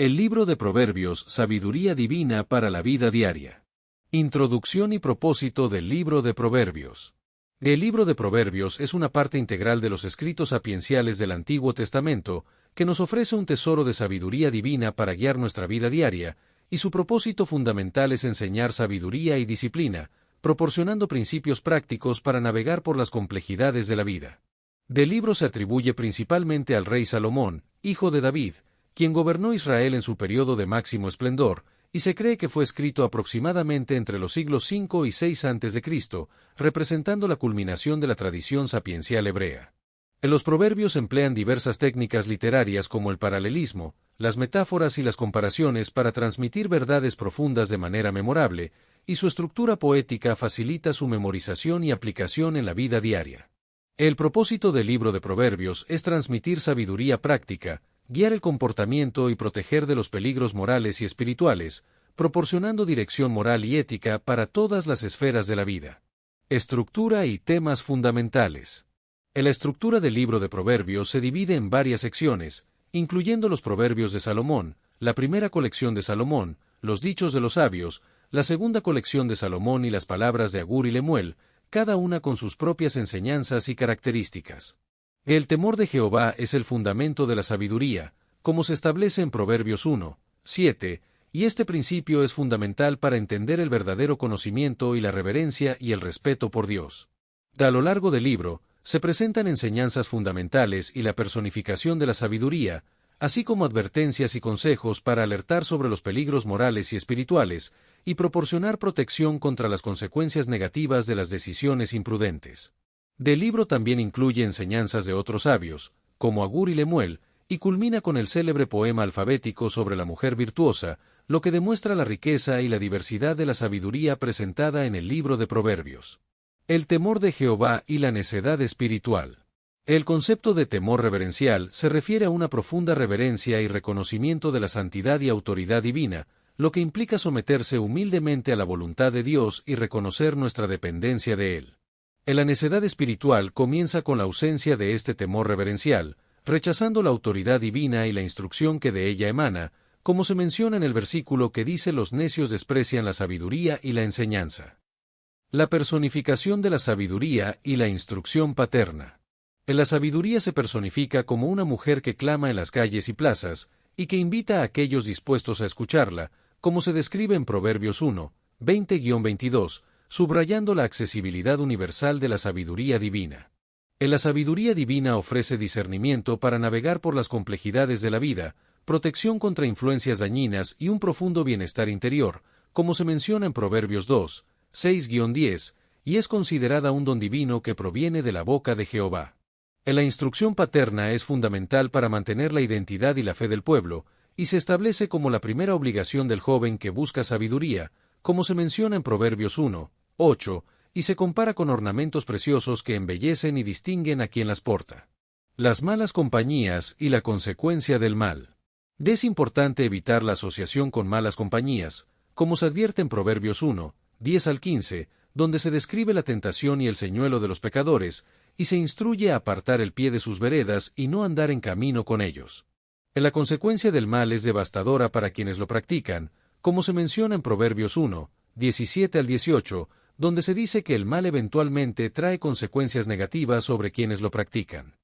El libro de Proverbios, sabiduría divina para la vida diaria. Introducción y propósito del libro de Proverbios. El libro de Proverbios es una parte integral de los escritos sapienciales del Antiguo Testamento, que nos ofrece un tesoro de sabiduría divina para guiar nuestra vida diaria, y su propósito fundamental es enseñar sabiduría y disciplina, proporcionando principios prácticos para navegar por las complejidades de la vida. Del libro se atribuye principalmente al rey Salomón, hijo de David, quien gobernó Israel en su periodo de máximo esplendor, y se cree que fue escrito aproximadamente entre los siglos 5 y 6 a.C., representando la culminación de la tradición sapiencial hebrea. En los proverbios emplean diversas técnicas literarias como el paralelismo, las metáforas y las comparaciones para transmitir verdades profundas de manera memorable, y su estructura poética facilita su memorización y aplicación en la vida diaria. El propósito del libro de Proverbios es transmitir sabiduría práctica, guiar el comportamiento y proteger de los peligros morales y espirituales, proporcionando dirección moral y ética para todas las esferas de la vida. Estructura y temas fundamentales. La estructura del libro de Proverbios se divide en varias secciones, incluyendo los Proverbios de Salomón, la primera colección de Salomón, los dichos de los sabios, la segunda colección de Salomón y las palabras de Agur y Lemuel, cada una con sus propias enseñanzas y características. El temor de Jehová es el fundamento de la sabiduría, como se establece en Proverbios 1, 7, y este principio es fundamental para entender el verdadero conocimiento y la reverencia y el respeto por Dios. A lo largo del libro, se presentan enseñanzas fundamentales y la personificación de la sabiduría, así como advertencias y consejos para alertar sobre los peligros morales y espirituales, y proporcionar protección contra las consecuencias negativas de las decisiones imprudentes. Del libro también incluye enseñanzas de otros sabios, como Agur y Lemuel, y culmina con el célebre poema alfabético sobre la mujer virtuosa, lo que demuestra la riqueza y la diversidad de la sabiduría presentada en el libro de Proverbios. El temor de Jehová y la necedad espiritual. El concepto de temor reverencial se refiere a una profunda reverencia y reconocimiento de la santidad y autoridad divina, lo que implica someterse humildemente a la voluntad de Dios y reconocer nuestra dependencia de Él. La necedad espiritual comienza con la ausencia de este temor reverencial, rechazando la autoridad divina y la instrucción que de ella emana, como se menciona en el versículo que dice: los necios desprecian la sabiduría y la enseñanza. La personificación de la sabiduría y la instrucción paterna. La sabiduría se personifica como una mujer que clama en las calles y plazas, y que invita a aquellos dispuestos a escucharla, como se describe en Proverbios 1, 20-22, subrayando la accesibilidad universal de la sabiduría divina. La sabiduría divina ofrece discernimiento para navegar por las complejidades de la vida, protección contra influencias dañinas y un profundo bienestar interior, como se menciona en Proverbios 2, 6-10, y es considerada un don divino que proviene de la boca de Jehová. La instrucción paterna es fundamental para mantener la identidad y la fe del pueblo, y se establece como la primera obligación del joven que busca sabiduría, como se menciona en Proverbios 1, 8, y se compara con ornamentos preciosos que embellecen y distinguen a quien las porta. Las malas compañías y la consecuencia del mal. Es importante evitar la asociación con malas compañías, como se advierte en Proverbios 1, 10-15, donde se describe la tentación y el señuelo de los pecadores, y se instruye a apartar el pie de sus veredas y no andar en camino con ellos. La consecuencia del mal es devastadora para quienes lo practican, como se menciona en Proverbios 1, 17-18, donde se dice que el mal eventualmente trae consecuencias negativas sobre quienes lo practican.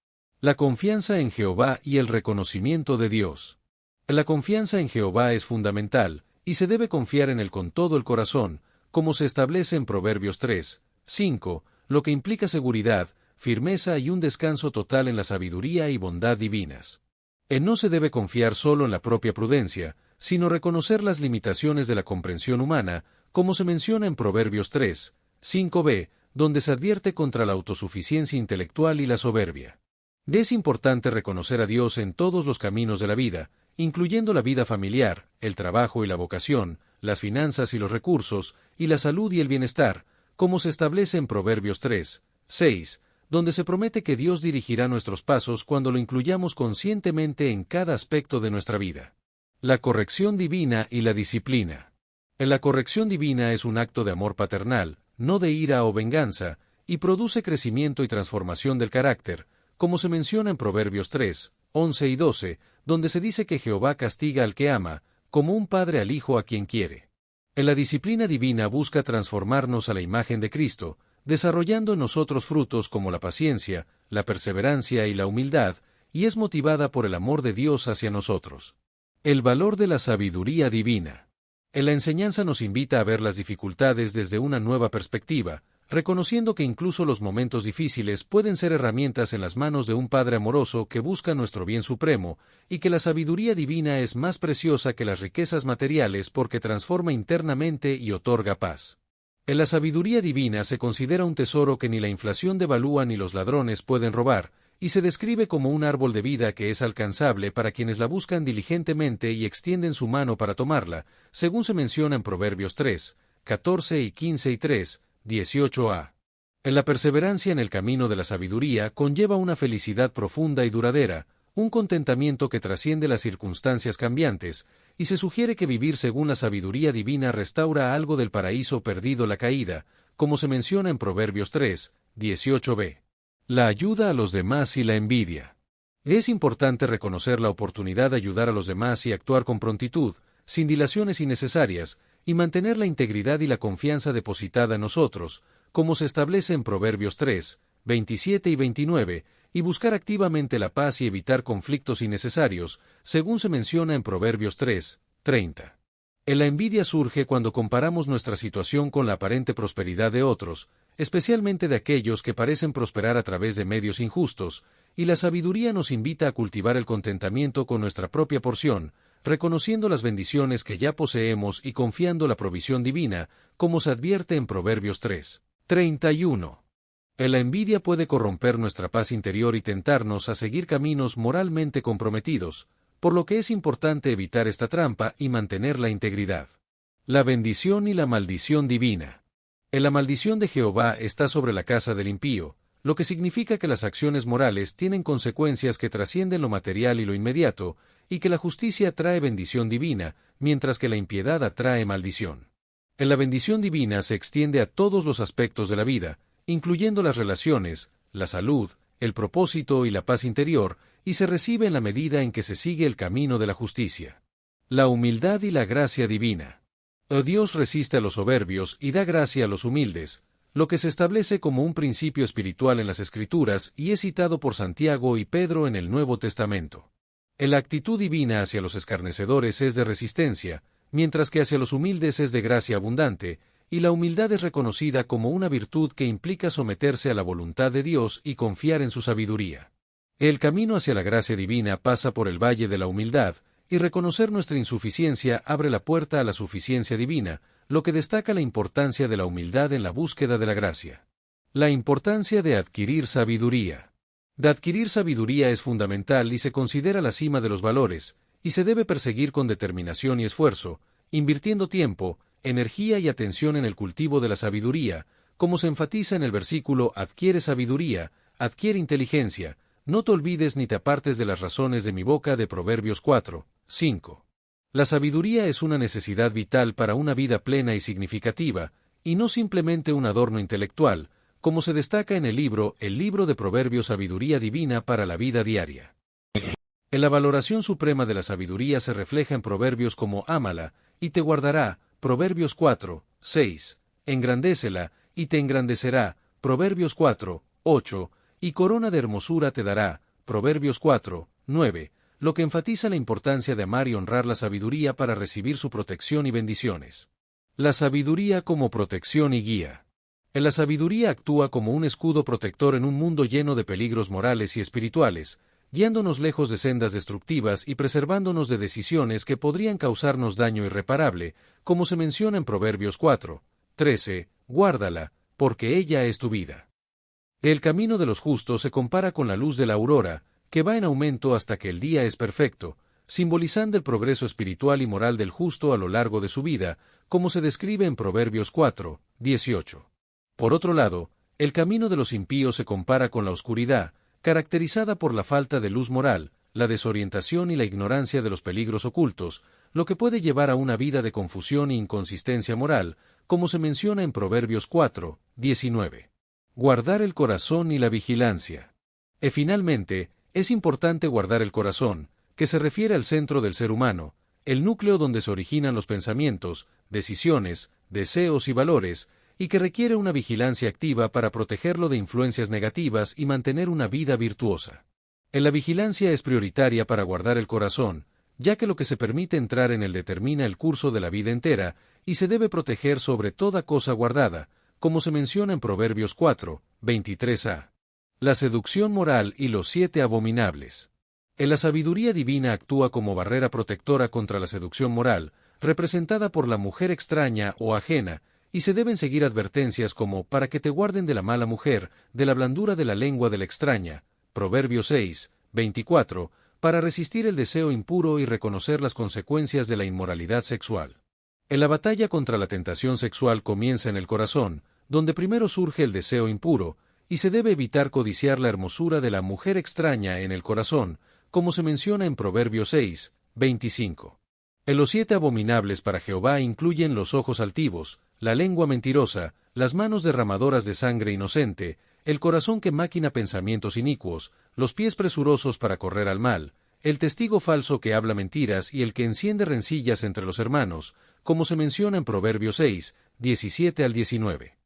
La confianza en Jehová y el reconocimiento de Dios. La confianza en Jehová es fundamental, y se debe confiar en Él con todo el corazón, como se establece en Proverbios 3, 5, lo que implica seguridad, firmeza y un descanso total en la sabiduría y bondad divinas. No se debe confiar solo en la propia prudencia, sino reconocer las limitaciones de la comprensión humana, como se menciona en Proverbios 3, 5b, donde se advierte contra la autosuficiencia intelectual y la soberbia. Es importante reconocer a Dios en todos los caminos de la vida, incluyendo la vida familiar, el trabajo y la vocación, las finanzas y los recursos, y la salud y el bienestar, como se establece en Proverbios 3, 6, donde se promete que Dios dirigirá nuestros pasos cuando lo incluyamos conscientemente en cada aspecto de nuestra vida. La corrección divina y la disciplina. La corrección divina es un acto de amor paternal, no de ira o venganza, y produce crecimiento y transformación del carácter, como se menciona en Proverbios 3, 11 y 12, donde se dice que Jehová castiga al que ama, como un padre al hijo a quien quiere. En la disciplina divina busca transformarnos a la imagen de Cristo, desarrollando en nosotros frutos como la paciencia, la perseverancia y la humildad, y es motivada por el amor de Dios hacia nosotros. El valor de la sabiduría divina. En la enseñanza nos invita a ver las dificultades desde una nueva perspectiva, reconociendo que incluso los momentos difíciles pueden ser herramientas en las manos de un Padre amoroso que busca nuestro bien supremo, y que la sabiduría divina es más preciosa que las riquezas materiales porque transforma internamente y otorga paz. En la sabiduría divina se considera un tesoro que ni la inflación devalúa ni los ladrones pueden robar, y se describe como un árbol de vida que es alcanzable para quienes la buscan diligentemente y extienden su mano para tomarla, según se menciona en Proverbios 3, 14 y 15 y 3, 18a. En la perseverancia en el camino de la sabiduría conlleva una felicidad profunda y duradera, un contentamiento que trasciende las circunstancias cambiantes, y se sugiere que vivir según la sabiduría divina restaura algo del paraíso perdido la caída, como se menciona en Proverbios 3, 18b. La ayuda a los demás y la envidia. Es importante reconocer la oportunidad de ayudar a los demás y actuar con prontitud, sin dilaciones innecesarias, y mantener la integridad y la confianza depositada en nosotros, como se establece en Proverbios 3, 27 y 29, y buscar activamente la paz y evitar conflictos innecesarios, según se menciona en Proverbios 3, 30. La envidia surge cuando comparamos nuestra situación con la aparente prosperidad de otros, especialmente de aquellos que parecen prosperar a través de medios injustos, y la sabiduría nos invita a cultivar el contentamiento con nuestra propia porción, reconociendo las bendiciones que ya poseemos y confiando la provisión divina, como se advierte en Proverbios 3, 31. La envidia puede corromper nuestra paz interior y tentarnos a seguir caminos moralmente comprometidos, por lo que es importante evitar esta trampa y mantener la integridad. La bendición y la maldición divina. La maldición de Jehová está sobre la casa del impío, lo que significa que las acciones morales tienen consecuencias que trascienden lo material y lo inmediato, y que la justicia trae bendición divina, mientras que la impiedad atrae maldición. La bendición divina se extiende a todos los aspectos de la vida, incluyendo las relaciones, la salud, el propósito y la paz interior, y se recibe en la medida en que se sigue el camino de la justicia. La humildad y la gracia divina. Dios resiste a los soberbios y da gracia a los humildes, lo que se establece como un principio espiritual en las Escrituras y es citado por Santiago y Pedro en el Nuevo Testamento. La actitud divina hacia los escarnecedores es de resistencia, mientras que hacia los humildes es de gracia abundante, y la humildad es reconocida como una virtud que implica someterse a la voluntad de Dios y confiar en su sabiduría. El camino hacia la gracia divina pasa por el valle de la humildad, y reconocer nuestra insuficiencia abre la puerta a la suficiencia divina, lo que destaca la importancia de la humildad en la búsqueda de la gracia. La importancia de adquirir sabiduría. De adquirir sabiduría es fundamental y se considera la cima de los valores, y se debe perseguir con determinación y esfuerzo, invirtiendo tiempo, energía y atención en el cultivo de la sabiduría, como se enfatiza en el versículo adquiere sabiduría, adquiere inteligencia, no te olvides ni te apartes de las razones de mi boca de Proverbios 4, 5. La sabiduría es una necesidad vital para una vida plena y significativa, y no simplemente un adorno intelectual, como se destaca en el libro de Proverbios Sabiduría Divina para la Vida Diaria. En la valoración suprema de la sabiduría se refleja en Proverbios como ámala, y te guardará, Proverbios 4, 6, engrandécela, y te engrandecerá, Proverbios 4, 8, y corona de hermosura te dará, Proverbios 4, 9, lo que enfatiza la importancia de amar y honrar la sabiduría para recibir su protección y bendiciones. La sabiduría como protección y guía. La sabiduría actúa como un escudo protector en un mundo lleno de peligros morales y espirituales, guiándonos lejos de sendas destructivas y preservándonos de decisiones que podrían causarnos daño irreparable, como se menciona en Proverbios 4, 13, guárdala, porque ella es tu vida. El camino de los justos se compara con la luz de la aurora, que va en aumento hasta que el día es perfecto, simbolizando el progreso espiritual y moral del justo a lo largo de su vida, como se describe en Proverbios 4, 18. Por otro lado, el camino de los impíos se compara con la oscuridad, caracterizada por la falta de luz moral, la desorientación y la ignorancia de los peligros ocultos, lo que puede llevar a una vida de confusión e inconsistencia moral, como se menciona en Proverbios 4, 19. Guardar el corazón y la vigilancia. Finalmente, es importante guardar el corazón, que se refiere al centro del ser humano, el núcleo donde se originan los pensamientos, decisiones, deseos y valores, y que requiere una vigilancia activa para protegerlo de influencias negativas y mantener una vida virtuosa. La vigilancia es prioritaria para guardar el corazón, ya que lo que se permite entrar en él determina el curso de la vida entera, y se debe proteger sobre toda cosa guardada, como se menciona en Proverbios 4, 23a. La seducción moral y los 7 abominables. La sabiduría divina actúa como barrera protectora contra la seducción moral, representada por la mujer extraña o ajena, y se deben seguir advertencias como para que te guarden de la mala mujer, de la blandura de la lengua de la extraña, Proverbios 6, 24, para resistir el deseo impuro y reconocer las consecuencias de la inmoralidad sexual. La batalla contra la tentación sexual comienza en el corazón, donde primero surge el deseo impuro, y se debe evitar codiciar la hermosura de la mujer extraña en el corazón, como se menciona en Proverbios 6, 25. Los 7 abominables para Jehová incluyen los ojos altivos, la lengua mentirosa, las manos derramadoras de sangre inocente, el corazón que maquina pensamientos inicuos, los pies presurosos para correr al mal, el testigo falso que habla mentiras y el que enciende rencillas entre los hermanos, como se menciona en Proverbios 6, 17 al 19.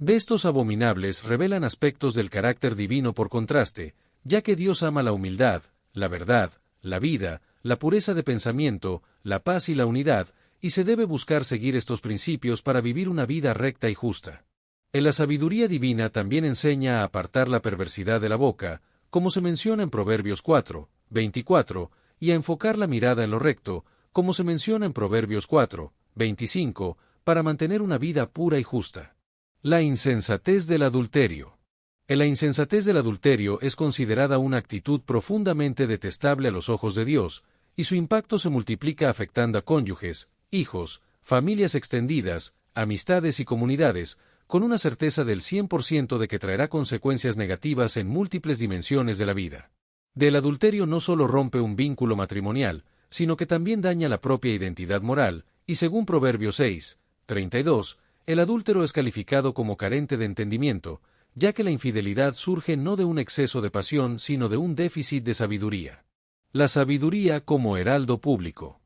Estos abominables revelan aspectos del carácter divino por contraste, ya que Dios ama la humildad, la verdad, la vida, la pureza de pensamiento, la paz y la unidad, y se debe buscar seguir estos principios para vivir una vida recta y justa. La sabiduría divina también enseña a apartar la perversidad de la boca, como se menciona en Proverbios 4, 24, y a enfocar la mirada en lo recto, como se menciona en Proverbios 4, 25, para mantener una vida pura y justa. La insensatez del adulterio. La insensatez del adulterio es considerada una actitud profundamente detestable a los ojos de Dios, y su impacto se multiplica afectando a cónyuges, hijos, familias extendidas, amistades y comunidades, con una certeza del 100% de que traerá consecuencias negativas en múltiples dimensiones de la vida. Del adulterio no solo rompe un vínculo matrimonial, sino que también daña la propia identidad moral, y según Proverbios 6, 32, el adúltero es calificado como carente de entendimiento, ya que la infidelidad surge no de un exceso de pasión, sino de un déficit de sabiduría. La sabiduría como heraldo público.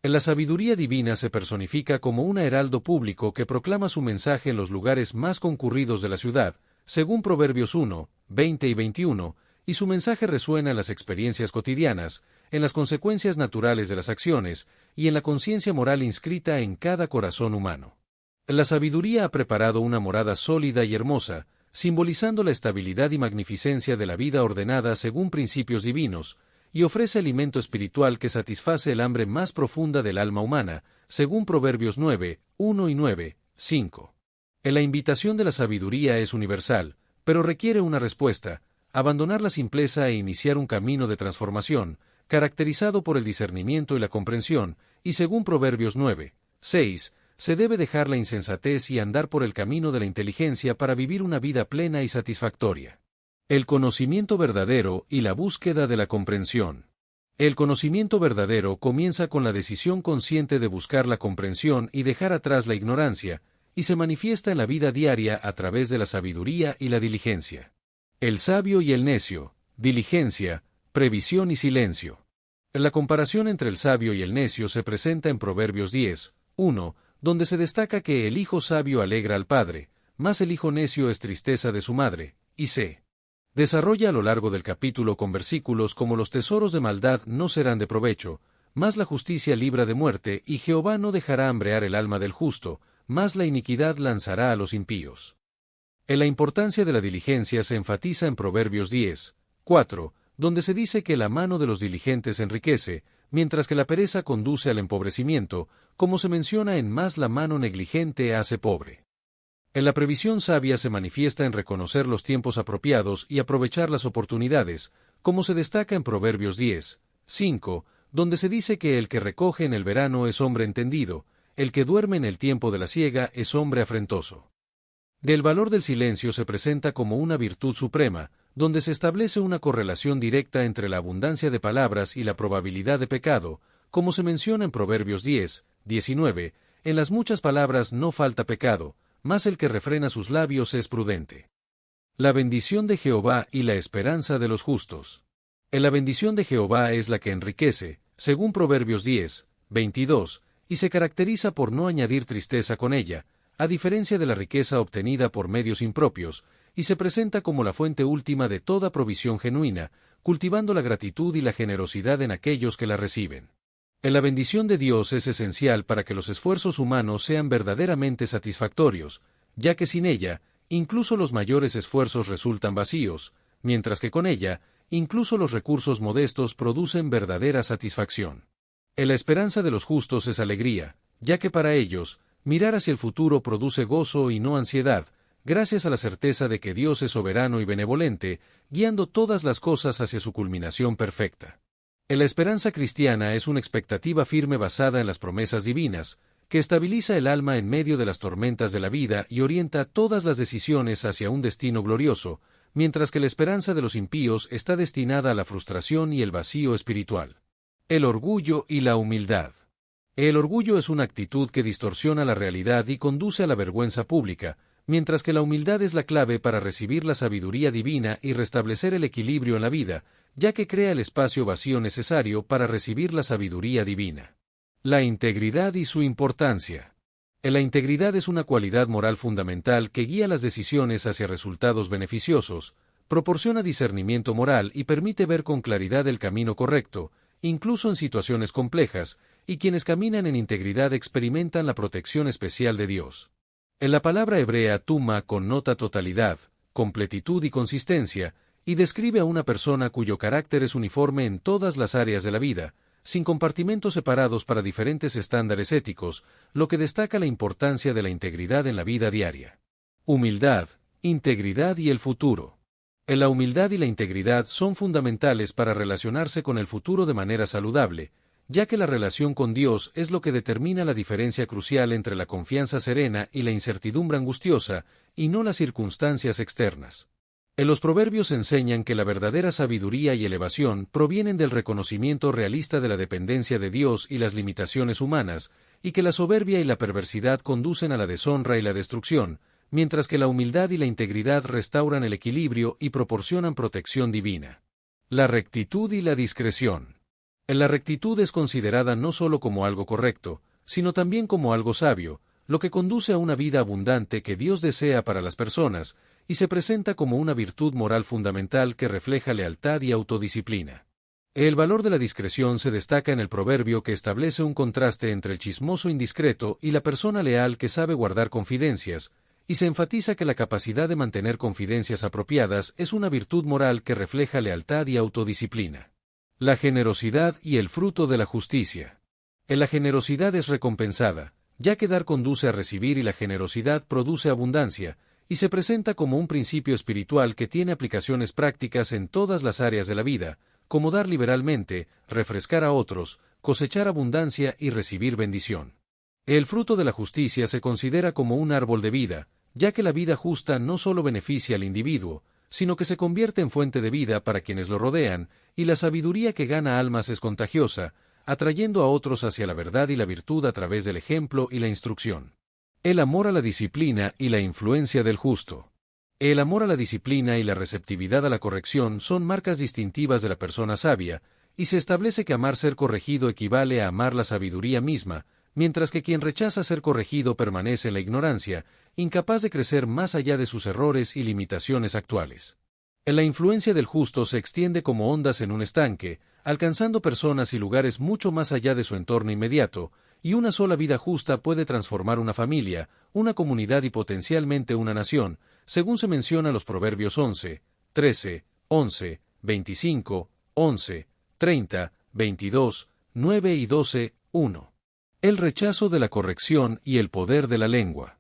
La sabiduría divina se personifica como un heraldo público que proclama su mensaje en los lugares más concurridos de la ciudad, según Proverbios 1, 20 y 21, y su mensaje resuena en las experiencias cotidianas, en las consecuencias naturales de las acciones, y en la conciencia moral inscrita en cada corazón humano. La sabiduría ha preparado una morada sólida y hermosa, simbolizando la estabilidad y magnificencia de la vida ordenada según principios divinos, y ofrece alimento espiritual que satisface el hambre más profunda del alma humana, según Proverbios 9, 1 y 9, 5. La invitación de la sabiduría es universal, pero requiere una respuesta, abandonar la simpleza e iniciar un camino de transformación, caracterizado por el discernimiento y la comprensión, y según Proverbios 9, 6, se debe dejar la insensatez y andar por el camino de la inteligencia para vivir una vida plena y satisfactoria. El conocimiento verdadero y la búsqueda de la comprensión. El conocimiento verdadero comienza con la decisión consciente de buscar la comprensión y dejar atrás la ignorancia, y se manifiesta en la vida diaria a través de la sabiduría y la diligencia. El sabio y el necio, diligencia, previsión y silencio. La comparación entre el sabio y el necio se presenta en Proverbios 10, 1, donde se destaca que el hijo sabio alegra al padre, mas el hijo necio es tristeza de su madre, y se desarrolla a lo largo del capítulo con versículos como los tesoros de maldad no serán de provecho, mas la justicia libra de muerte, y Jehová no dejará hambrear el alma del justo, mas la iniquidad lanzará a los impíos. En la importancia de la diligencia se enfatiza en Proverbios 10, 4, donde se dice que la mano de los diligentes enriquece, mientras que la pereza conduce al empobrecimiento, como se menciona en más la mano negligente hace pobre. En la previsión sabia se manifiesta en reconocer los tiempos apropiados y aprovechar las oportunidades, como se destaca en Proverbios 10, 5, donde se dice que el que recoge en el verano es hombre entendido, el que duerme en el tiempo de la siega es hombre afrentoso. Del valor del silencio se presenta como una virtud suprema, donde se establece una correlación directa entre la abundancia de palabras y la probabilidad de pecado, como se menciona en Proverbios 10, 19, en las muchas palabras no falta pecado, mas el que refrena sus labios es prudente. La bendición de Jehová y la esperanza de los justos. La bendición de Jehová es la que enriquece, según Proverbios 10:22, y se caracteriza por no añadir tristeza con ella, a diferencia de la riqueza obtenida por medios impropios, y se presenta como la fuente última de toda provisión genuina, cultivando la gratitud y la generosidad en aquellos que la reciben. La bendición de Dios es esencial para que los esfuerzos humanos sean verdaderamente satisfactorios, ya que sin ella, incluso los mayores esfuerzos resultan vacíos, mientras que con ella, incluso los recursos modestos producen verdadera satisfacción. La esperanza de los justos es alegría, ya que para ellos, mirar hacia el futuro produce gozo y no ansiedad, gracias a la certeza de que Dios es soberano y benevolente, guiando todas las cosas hacia su culminación perfecta. La esperanza cristiana es una expectativa firme basada en las promesas divinas, que estabiliza el alma en medio de las tormentas de la vida y orienta todas las decisiones hacia un destino glorioso, mientras que la esperanza de los impíos está destinada a la frustración y el vacío espiritual. El orgullo y la humildad. El orgullo es una actitud que distorsiona la realidad y conduce a la vergüenza pública, mientras que la humildad es la clave para recibir la sabiduría divina y restablecer el equilibrio en la vida, ya que crea el espacio vacío necesario para recibir la sabiduría divina. La integridad y su importancia. La integridad es una cualidad moral fundamental que guía las decisiones hacia resultados beneficiosos, proporciona discernimiento moral y permite ver con claridad el camino correcto, incluso en situaciones complejas, y quienes caminan en integridad experimentan la protección especial de Dios. En la palabra hebrea tuma connota totalidad, completitud y consistencia, y describe a una persona cuyo carácter es uniforme en todas las áreas de la vida, sin compartimentos separados para diferentes estándares éticos, lo que destaca la importancia de la integridad en la vida diaria. Humildad, integridad y el futuro. La humildad y la integridad son fundamentales para relacionarse con el futuro de manera saludable, ya que la relación con Dios es lo que determina la diferencia crucial entre la confianza serena y la incertidumbre angustiosa, y no las circunstancias externas. Los proverbios enseñan que la verdadera sabiduría y elevación provienen del reconocimiento realista de la dependencia de Dios y las limitaciones humanas, y que la soberbia y la perversidad conducen a la deshonra y la destrucción, mientras que la humildad y la integridad restauran el equilibrio y proporcionan protección divina. La rectitud y la discreción. La rectitud es considerada no solo como algo correcto, sino también como algo sabio, lo que conduce a una vida abundante que Dios desea para las personas, y se presenta como una virtud moral fundamental que refleja lealtad y autodisciplina. El valor de la discreción se destaca en el proverbio que establece un contraste entre el chismoso indiscreto y la persona leal que sabe guardar confidencias, y se enfatiza que la capacidad de mantener confidencias apropiadas es una virtud moral que refleja lealtad y autodisciplina. La generosidad y el fruto de la justicia. La generosidad es recompensada, ya que dar conduce a recibir y la generosidad produce abundancia, y se presenta como un principio espiritual que tiene aplicaciones prácticas en todas las áreas de la vida, como dar liberalmente, refrescar a otros, cosechar abundancia y recibir bendición. El fruto de la justicia se considera como un árbol de vida, ya que la vida justa no solo beneficia al individuo, sino que se convierte en fuente de vida para quienes lo rodean, y la sabiduría que gana almas es contagiosa, atrayendo a otros hacia la verdad y la virtud a través del ejemplo y la instrucción. El amor a la disciplina y la influencia del justo. El amor a la disciplina y la receptividad a la corrección son marcas distintivas de la persona sabia, y se establece que amar ser corregido equivale a amar la sabiduría misma, mientras que quien rechaza ser corregido permanece en la ignorancia, incapaz de crecer más allá de sus errores y limitaciones actuales. La influencia del justo se extiende como ondas en un estanque, alcanzando personas y lugares mucho más allá de su entorno inmediato, y una sola vida justa puede transformar una familia, una comunidad y potencialmente una nación, según se menciona en los Proverbios 11, 13, 11, 25, 11, 30, 22, 9 y 12, 1. El rechazo de la corrección y el poder de la lengua.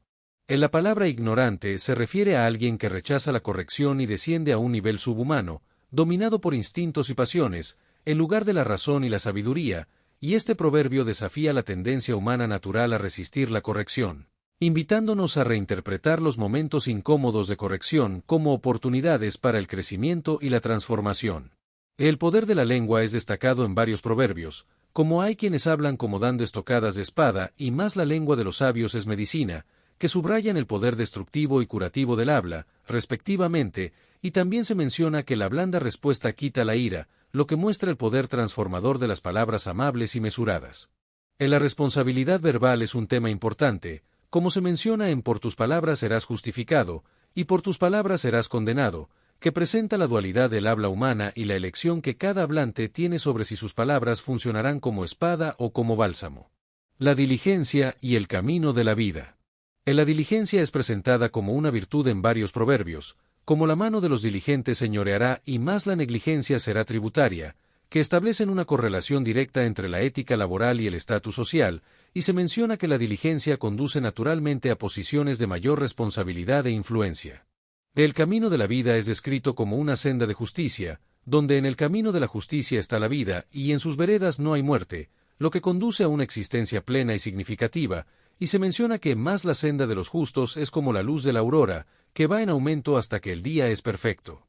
En la palabra ignorante se refiere a alguien que rechaza la corrección y desciende a un nivel subhumano, dominado por instintos y pasiones, en lugar de la razón y la sabiduría, y este proverbio desafía la tendencia humana natural a resistir la corrección, invitándonos a reinterpretar los momentos incómodos de corrección como oportunidades para el crecimiento y la transformación. El poder de la lengua es destacado en varios proverbios, como hay quienes hablan como dando estocadas de espada y más la lengua de los sabios es medicina, que subrayan el poder destructivo y curativo del habla, respectivamente, y también se menciona que la blanda respuesta quita la ira, lo que muestra el poder transformador de las palabras amables y mesuradas. La responsabilidad verbal es un tema importante, como se menciona en Por tus palabras serás justificado, y por tus palabras serás condenado, que presenta la dualidad del habla humana y la elección que cada hablante tiene sobre si sus palabras funcionarán como espada o como bálsamo. La diligencia y el camino de la vida. La diligencia es presentada como una virtud en varios proverbios, como la mano de los diligentes señoreará y más la negligencia será tributaria, que establecen una correlación directa entre la ética laboral y el estatus social, y se menciona que la diligencia conduce naturalmente a posiciones de mayor responsabilidad e influencia. El camino de la vida es descrito como una senda de justicia, donde en el camino de la justicia está la vida, y en sus veredas no hay muerte, lo que conduce a una existencia plena y significativa, y se menciona que más la senda de los justos es como la luz de la aurora, que va en aumento hasta que el día es perfecto.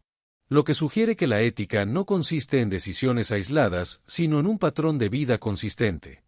Lo que sugiere que la ética no consiste en decisiones aisladas, sino en un patrón de vida consistente.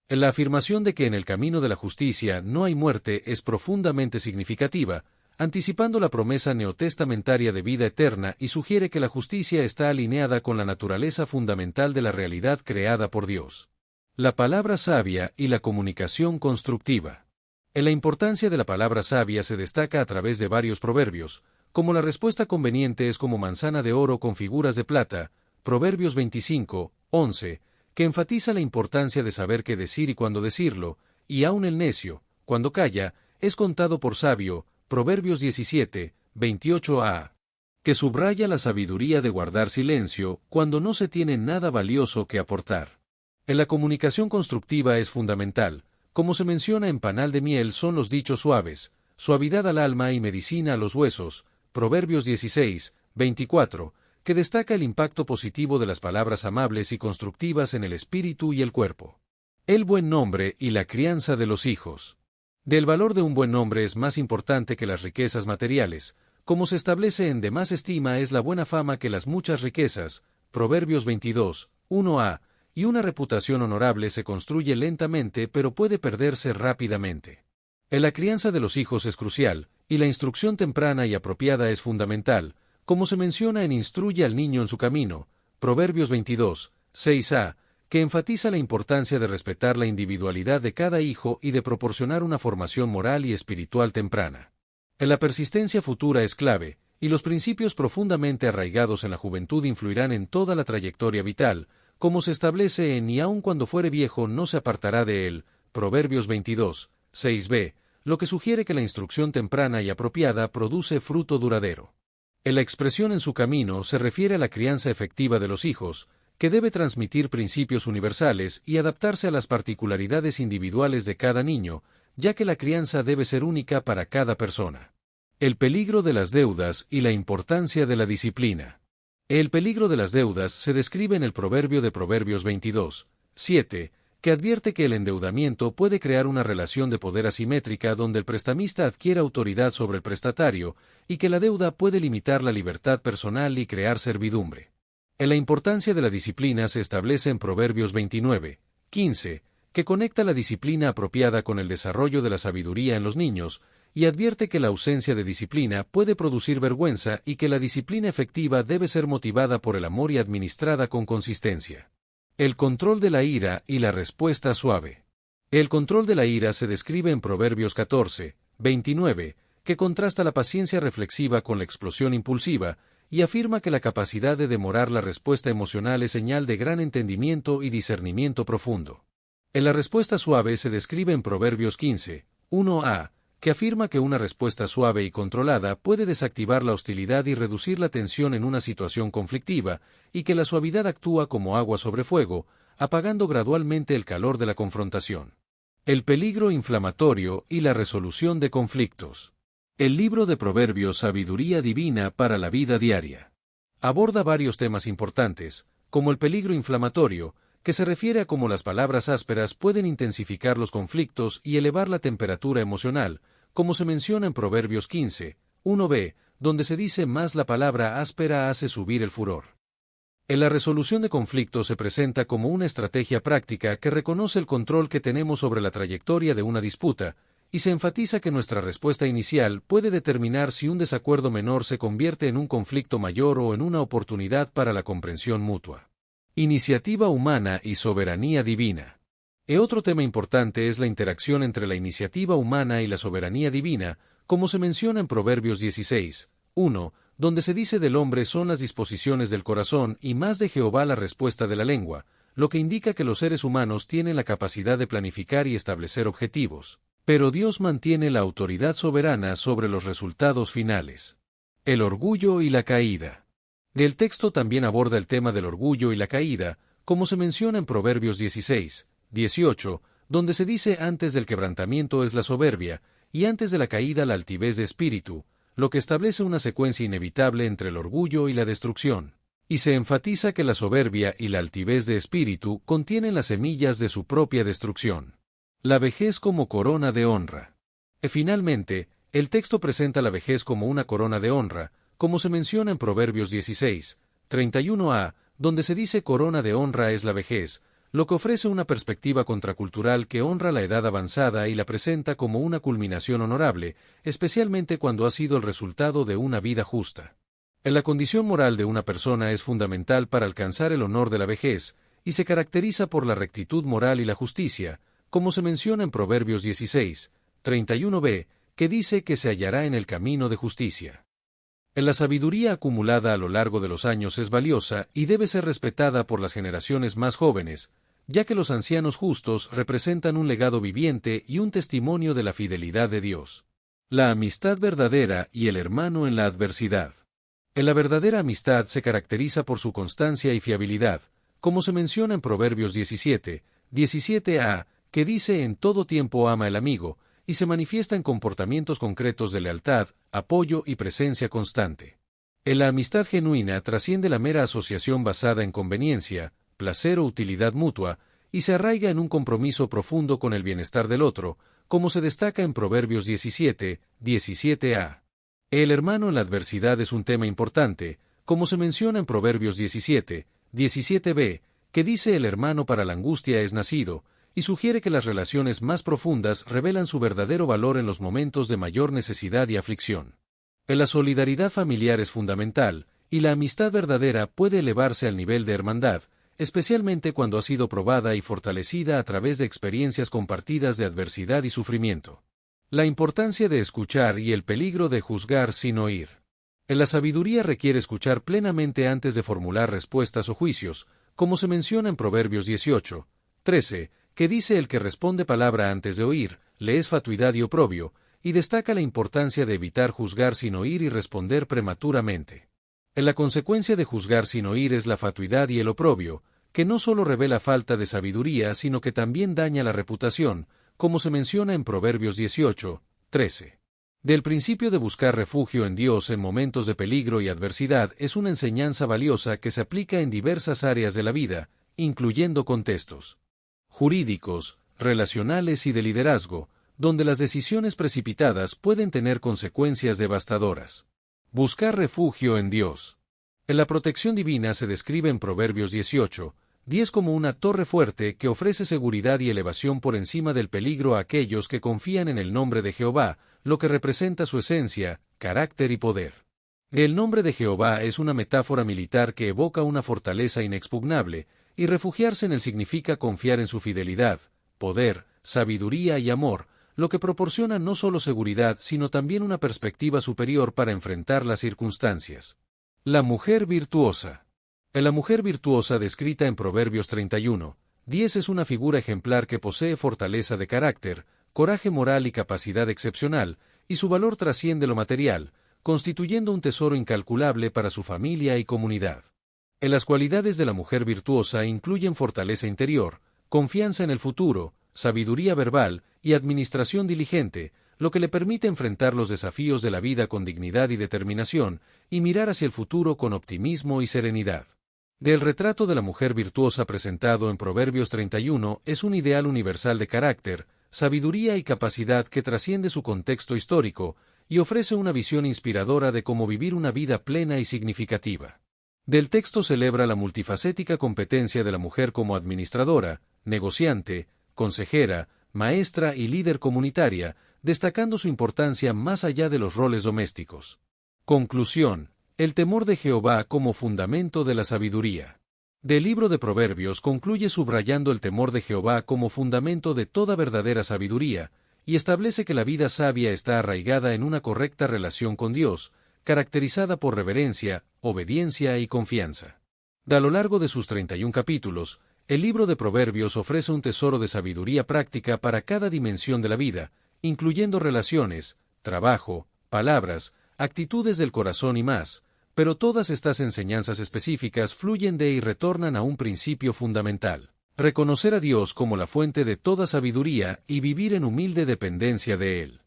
La afirmación de que en el camino de la justicia no hay muerte es profundamente significativa, anticipando la promesa neotestamentaria de vida eterna y sugiere que la justicia está alineada con la naturaleza fundamental de la realidad creada por Dios. La palabra sabia y la comunicación constructiva. La importancia de la palabra sabia se destaca a través de varios proverbios, como la respuesta conveniente es como manzana de oro con figuras de plata, Proverbios 25:11, que enfatiza la importancia de saber qué decir y cuándo decirlo, y aun el necio, cuando calla, es contado por sabio, Proverbios 17:28a, que subraya la sabiduría de guardar silencio cuando no se tiene nada valioso que aportar. La comunicación constructiva es fundamental, como se menciona en Panal de miel son los dichos suaves, suavidad al alma y medicina a los huesos, Proverbios 16:24, que destaca el impacto positivo de las palabras amables y constructivas en el espíritu y el cuerpo. El buen nombre y la crianza de los hijos. Del valor de un buen nombre es más importante que las riquezas materiales, como se establece en de más estima es la buena fama que las muchas riquezas, Proverbios 22:1a, y una reputación honorable se construye lentamente pero puede perderse rápidamente. La crianza de los hijos es crucial, y la instrucción temprana y apropiada es fundamental, como se menciona en Instruye al niño en su camino, Proverbios 22:6a, que enfatiza la importancia de respetar la individualidad de cada hijo y de proporcionar una formación moral y espiritual temprana. La persistencia futura es clave, y los principios profundamente arraigados en la juventud influirán en toda la trayectoria vital, como se establece en y aun cuando fuere viejo no se apartará de él, Proverbios 22:6b, lo que sugiere que la instrucción temprana y apropiada produce fruto duradero. La expresión en su camino se refiere a la crianza efectiva de los hijos, que debe transmitir principios universales y adaptarse a las particularidades individuales de cada niño, ya que la crianza debe ser única para cada persona. El peligro de las deudas y la importancia de la disciplina. El peligro de las deudas se describe en el proverbio de Proverbios 22:7, que advierte que el endeudamiento puede crear una relación de poder asimétrica donde el prestamista adquiere autoridad sobre el prestatario y que la deuda puede limitar la libertad personal y crear servidumbre. La importancia de la disciplina se establece en Proverbios 29:15, que conecta la disciplina apropiada con el desarrollo de la sabiduría en los niños, y advierte que la ausencia de disciplina puede producir vergüenza y que la disciplina efectiva debe ser motivada por el amor y administrada con consistencia. El control de la ira y la respuesta suave. El control de la ira se describe en Proverbios 14:29, que contrasta la paciencia reflexiva con la explosión impulsiva, y afirma que la capacidad de demorar la respuesta emocional es señal de gran entendimiento y discernimiento profundo. En la respuesta suave se describe en Proverbios 15:1a, que afirma que una respuesta suave y controlada puede desactivar la hostilidad y reducir la tensión en una situación conflictiva, y que la suavidad actúa como agua sobre fuego, apagando gradualmente el calor de la confrontación. El peligro inflamatorio y la resolución de conflictos. El libro de Proverbios Sabiduría Divina para la Vida Diaria. Aborda varios temas importantes, como el peligro inflamatorio, que se refiere a cómo las palabras ásperas pueden intensificar los conflictos y elevar la temperatura emocional, como se menciona en Proverbios 15:1b, donde se dice más la palabra áspera hace subir el furor. En la resolución de conflictos se presenta como una estrategia práctica que reconoce el control que tenemos sobre la trayectoria de una disputa, y se enfatiza que nuestra respuesta inicial puede determinar si un desacuerdo menor se convierte en un conflicto mayor o en una oportunidad para la comprensión mutua. Iniciativa humana y soberanía divina. Otro tema importante es la interacción entre la iniciativa humana y la soberanía divina, como se menciona en Proverbios 16, 1, donde se dice del hombre son las disposiciones del corazón y más de Jehová la respuesta de la lengua, lo que indica que los seres humanos tienen la capacidad de planificar y establecer objetivos, pero Dios mantiene la autoridad soberana sobre los resultados finales. El orgullo y la caída. El texto también aborda el tema del orgullo y la caída, como se menciona en Proverbios 16, 18, donde se dice antes del quebrantamiento es la soberbia, y antes de la caída la altivez de espíritu, lo que establece una secuencia inevitable entre el orgullo y la destrucción. Y se enfatiza que la soberbia y la altivez de espíritu contienen las semillas de su propia destrucción. La vejez como corona de honra. Finalmente, el texto presenta la vejez como una corona de honra, como se menciona en Proverbios 16, 31a, donde se dice corona de honra es la vejez, lo que ofrece una perspectiva contracultural que honra la edad avanzada y la presenta como una culminación honorable, especialmente cuando ha sido el resultado de una vida justa. La condición moral de una persona es fundamental para alcanzar el honor de la vejez, y se caracteriza por la rectitud moral y la justicia, como se menciona en Proverbios 16, 31b, que dice que se hallará en el camino de justicia. La sabiduría acumulada a lo largo de los años es valiosa y debe ser respetada por las generaciones más jóvenes, ya que los ancianos justos representan un legado viviente y un testimonio de la fidelidad de Dios. La amistad verdadera y el hermano en la adversidad. La verdadera amistad se caracteriza por su constancia y fiabilidad, como se menciona en Proverbios 17, 17a, que dice en todo tiempo ama el amigo, y se manifiesta en comportamientos concretos de lealtad, apoyo y presencia constante. La amistad genuina trasciende la mera asociación basada en conveniencia, placer o utilidad mutua, y se arraiga en un compromiso profundo con el bienestar del otro, como se destaca en Proverbios 17, 17a. El hermano en la adversidad es un tema importante, como se menciona en Proverbios 17, 17b, que dice el hermano para la angustia es nacido, y sugiere que las relaciones más profundas revelan su verdadero valor en los momentos de mayor necesidad y aflicción. La solidaridad familiar es fundamental, y la amistad verdadera puede elevarse al nivel de hermandad, especialmente cuando ha sido probada y fortalecida a través de experiencias compartidas de adversidad y sufrimiento. La importancia de escuchar y el peligro de juzgar sin oír. La sabiduría requiere escuchar plenamente antes de formular respuestas o juicios, como se menciona en Proverbios 18, 13, que dice el que responde palabra antes de oír, le es fatuidad y oprobio, y destaca la importancia de evitar juzgar sin oír y responder prematuramente. La consecuencia de juzgar sin oír es la fatuidad y el oprobio, que no solo revela falta de sabiduría, sino que también daña la reputación, como se menciona en Proverbios 18, 13. Del principio de buscar refugio en Dios en momentos de peligro y adversidad es una enseñanza valiosa que se aplica en diversas áreas de la vida, incluyendo contextos jurídicos, relacionales y de liderazgo, donde las decisiones precipitadas pueden tener consecuencias devastadoras. Buscar refugio en Dios. La protección divina se describe en Proverbios 18, 10 como una torre fuerte que ofrece seguridad y elevación por encima del peligro a aquellos que confían en el nombre de Jehová, lo que representa su esencia, carácter y poder. El nombre de Jehová es una metáfora militar que evoca una fortaleza inexpugnable, y refugiarse en él significa confiar en su fidelidad, poder, sabiduría y amor, lo que proporciona no solo seguridad sino también una perspectiva superior para enfrentar las circunstancias. La mujer virtuosa. La mujer virtuosa descrita en Proverbios 31, 10 es una figura ejemplar que posee fortaleza de carácter, coraje moral y capacidad excepcional, y su valor trasciende lo material, constituyendo un tesoro incalculable para su familia y comunidad. Las cualidades de la mujer virtuosa incluyen fortaleza interior, confianza en el futuro, sabiduría verbal y administración diligente, lo que le permite enfrentar los desafíos de la vida con dignidad y determinación, y mirar hacia el futuro con optimismo y serenidad. El retrato de la mujer virtuosa presentado en Proverbios 31 es un ideal universal de carácter, sabiduría y capacidad que trasciende su contexto histórico, y ofrece una visión inspiradora de cómo vivir una vida plena y significativa. Del texto celebra la multifacética competencia de la mujer como administradora, negociante, consejera, maestra y líder comunitaria, destacando su importancia más allá de los roles domésticos. Conclusión: el temor de Jehová como fundamento de la sabiduría. Del libro de Proverbios concluye subrayando el temor de Jehová como fundamento de toda verdadera sabiduría, y establece que la vida sabia está arraigada en una correcta relación con Dios, caracterizada por reverencia, obediencia y confianza. A lo largo de sus 31 capítulos, el libro de Proverbios ofrece un tesoro de sabiduría práctica para cada dimensión de la vida, incluyendo relaciones, trabajo, palabras, actitudes del corazón y más, pero todas estas enseñanzas específicas fluyen de y retornan a un principio fundamental: reconocer a Dios como la fuente de toda sabiduría y vivir en humilde dependencia de Él.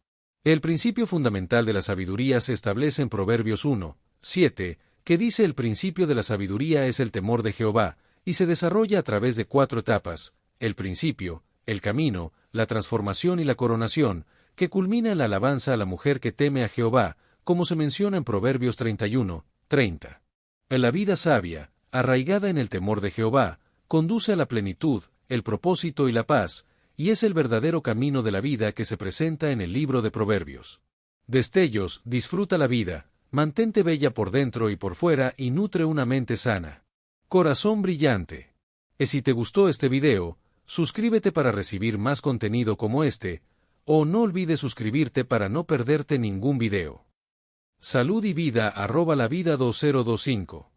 El principio fundamental de la sabiduría se establece en Proverbios 1:7, que dice: el principio de la sabiduría es el temor de Jehová, y se desarrolla a través de 4 etapas: el principio, el camino, la transformación y la coronación, que culmina en la alabanza a la mujer que teme a Jehová, como se menciona en Proverbios 31:30. La vida sabia, arraigada en el temor de Jehová, conduce a la plenitud, el propósito y la paz, y es el verdadero camino de la vida que se presenta en el libro de Proverbios. Destellos: disfruta la vida, mantente bella por dentro y por fuera y nutre una mente sana. Corazón brillante. Si te gustó este video, suscríbete para recibir más contenido como este, o no olvides suscribirte para no perderte ningún video. Salud y vida @lavida 2025.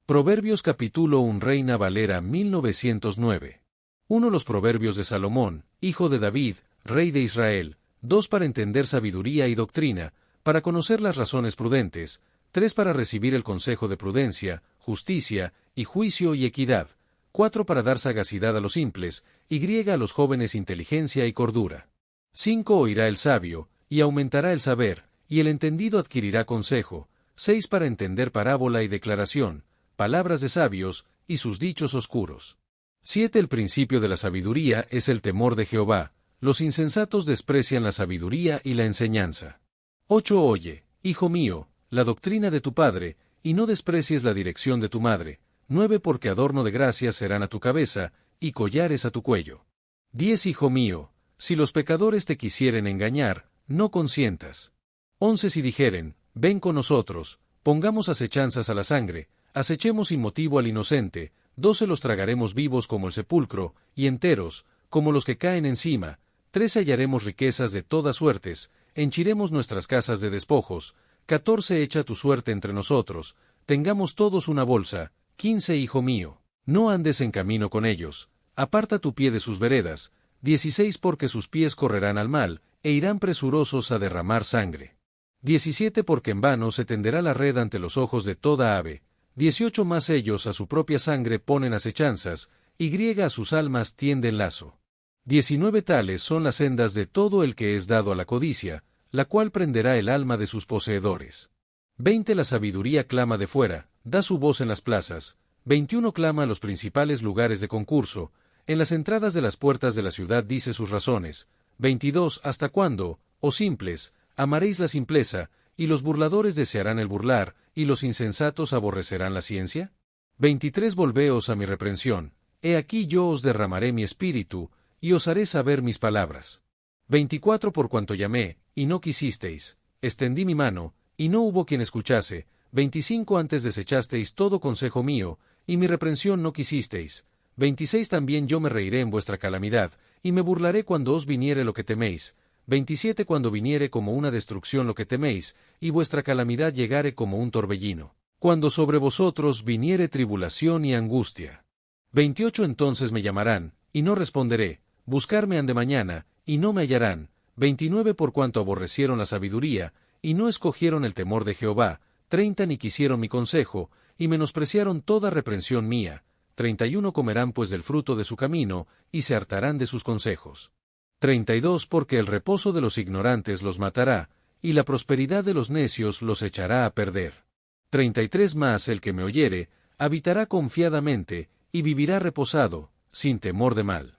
Proverbios capítulo 1 Reina Valera 1909. 1 Los Proverbios de Salomón, hijo de David, rey de Israel. 2 Para entender sabiduría y doctrina, para conocer las razones prudentes. 3 Para recibir el consejo de prudencia, justicia, y juicio y equidad. 4 Para dar sagacidad a los simples, y a los jóvenes inteligencia y cordura. 5 Oirá el sabio, y aumentará el saber, y el entendido adquirirá consejo. 6 Para entender parábola y declaración, palabras de sabios, y sus dichos oscuros. 7 El principio de la sabiduría es el temor de Jehová, los insensatos desprecian la sabiduría y la enseñanza. 8 Oye, hijo mío, la doctrina de tu padre, y no desprecies la dirección de tu madre. 9 Porque adorno de gracia serán a tu cabeza, y collares a tu cuello. 10 Hijo mío, si los pecadores te quisieren engañar, no consientas. 11 Si dijeren, ven con nosotros, pongamos acechanzas a la sangre, acechemos sin motivo al inocente. 12 Los tragaremos vivos como el sepulcro, y enteros, como los que caen encima. 13 Hallaremos riquezas de todas suertes, henchiremos nuestras casas de despojos. 14 Echa tu suerte entre nosotros, tengamos todos una bolsa. 15 Hijo mío, no andes en camino con ellos, aparta tu pie de sus veredas. 16 Porque sus pies correrán al mal, e irán presurosos a derramar sangre. 17 Porque en vano se tenderá la red ante los ojos de toda ave. 18 Más ellos a su propia sangre ponen acechanzas, y a sus almas tienden lazo. 19 Tales son las sendas de todo el que es dado a la codicia, la cual prenderá el alma de sus poseedores. 20 La sabiduría clama de fuera, da su voz en las plazas. 21 Clama a los principales lugares de concurso, en las entradas de las puertas de la ciudad dice sus razones. 22 ¿Hasta cuándo, oh simples, amaréis la simpleza, y los burladores desearán el burlar, y los insensatos aborrecerán la ciencia? 23 Volveos a mi reprensión, he aquí yo os derramaré mi espíritu, y os haré saber mis palabras. 24 Por cuanto llamé, y no quisisteis, extendí mi mano, y no hubo quien escuchase. 25 Antes desechasteis todo consejo mío, y mi reprensión no quisisteis. 26 También yo me reiré en vuestra calamidad, y me burlaré cuando os viniere lo que teméis. 27 Cuando viniere como una destrucción lo que teméis, y vuestra calamidad llegare como un torbellino. Cuando sobre vosotros viniere tribulación y angustia. 28 Entonces me llamarán, y no responderé, buscarme han de mañana, y no me hallarán. 29 Por cuanto aborrecieron la sabiduría, y no escogieron el temor de Jehová. 30 Ni quisieron mi consejo, y menospreciaron toda reprensión mía. 31 Comerán pues del fruto de su camino, y se hartarán de sus consejos. 32 Porque el reposo de los ignorantes los matará, y la prosperidad de los necios los echará a perder. 33 Mas el que me oyere, habitará confiadamente, y vivirá reposado, sin temor de mal.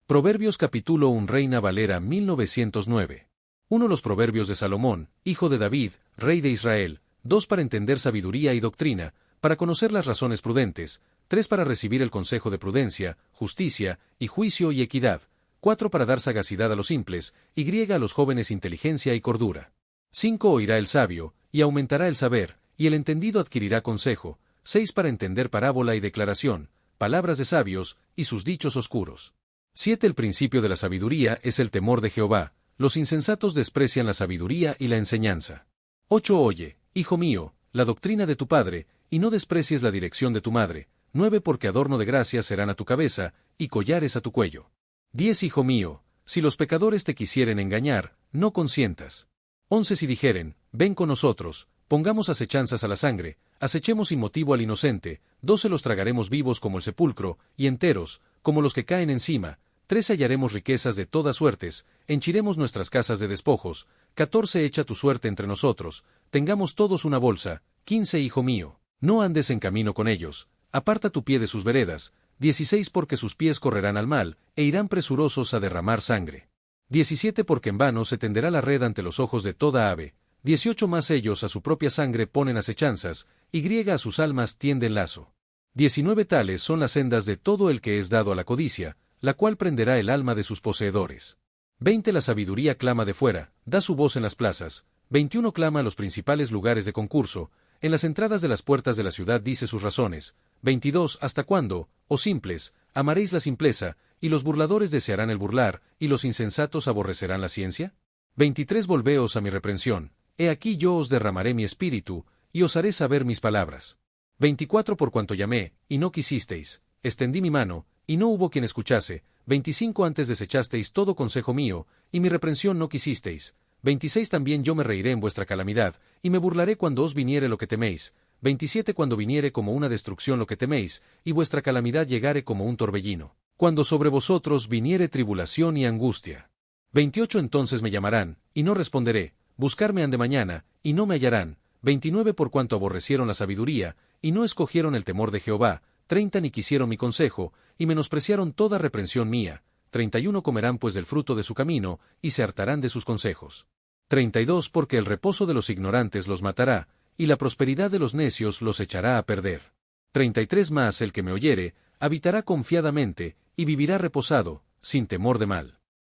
Proverbios capítulo 1 Reina Valera 1909. 1 Los Proverbios de Salomón, hijo de David, rey de Israel. 2 Para entender sabiduría y doctrina, para conocer las razones prudentes. 3 Para recibir el consejo de prudencia, justicia, y juicio y equidad. 4 Para dar sagacidad a los simples, y a los jóvenes inteligencia y cordura. 5 Oirá el sabio, y aumentará el saber, y el entendido adquirirá consejo. 6 Para entender parábola y declaración, palabras de sabios, y sus dichos oscuros. 7. El principio de la sabiduría es el temor de Jehová. Los insensatos desprecian la sabiduría y la enseñanza. 8. Oye, hijo mío, la doctrina de tu padre, y no desprecies la dirección de tu madre. 9. Porque adorno de gracia serán a tu cabeza, y collares a tu cuello. 10. Hijo mío, si los pecadores te quisieren engañar, no consientas. 11. Si dijeren, ven con nosotros, pongamos acechanzas a la sangre, acechemos sin motivo al inocente. 12. Los tragaremos vivos como el sepulcro, y enteros, como los que caen encima. 13. Hallaremos riquezas de todas suertes, henchiremos nuestras casas de despojos. 14. Echa tu suerte entre nosotros, tengamos todos una bolsa. 15. Hijo mío, no andes en camino con ellos, aparta tu pie de sus veredas. 16. Porque sus pies correrán al mal, e irán presurosos a derramar sangre. 17. Porque en vano se tenderá la red ante los ojos de toda ave. 18. Más ellos a su propia sangre ponen acechanzas, y a sus almas tienden lazo. 19. Tales son las sendas de todo el que es dado a la codicia, la cual prenderá el alma de sus poseedores. 20. La sabiduría clama de fuera, da su voz en las plazas. 21. Clama a los principales lugares de concurso, en las entradas de las puertas de la ciudad dice sus razones. 22. ¿Hasta cuándo, oh simples, amaréis la simpleza, y los burladores desearán el burlar, y los insensatos aborrecerán la ciencia? 23. Volveos a mi reprensión, he aquí yo os derramaré mi espíritu, y os haré saber mis palabras. 24. Por cuanto llamé, y no quisisteis, extendí mi mano, y no hubo quien escuchase. 25. Antes desechasteis todo consejo mío, y mi reprensión no quisisteis. 26. También yo me reiré en vuestra calamidad, y me burlaré cuando os viniere lo que teméis. 27. Cuando viniere como una destrucción lo que teméis, y vuestra calamidad llegare como un torbellino. Cuando sobre vosotros viniere tribulación y angustia. 28. Entonces me llamarán, y no responderé, buscarme han de mañana, y no me hallarán. 29. Por cuanto aborrecieron la sabiduría, y no escogieron el temor de Jehová. 30. Ni quisieron mi consejo, y menospreciaron toda reprensión mía. 31. Comerán pues del fruto de su camino, y se hartarán de sus consejos. 32. Porque el reposo de los ignorantes los matará, y la prosperidad de los necios los echará a perder. 33. Mas el que me oyere, habitará confiadamente, y vivirá reposado, sin temor de mal.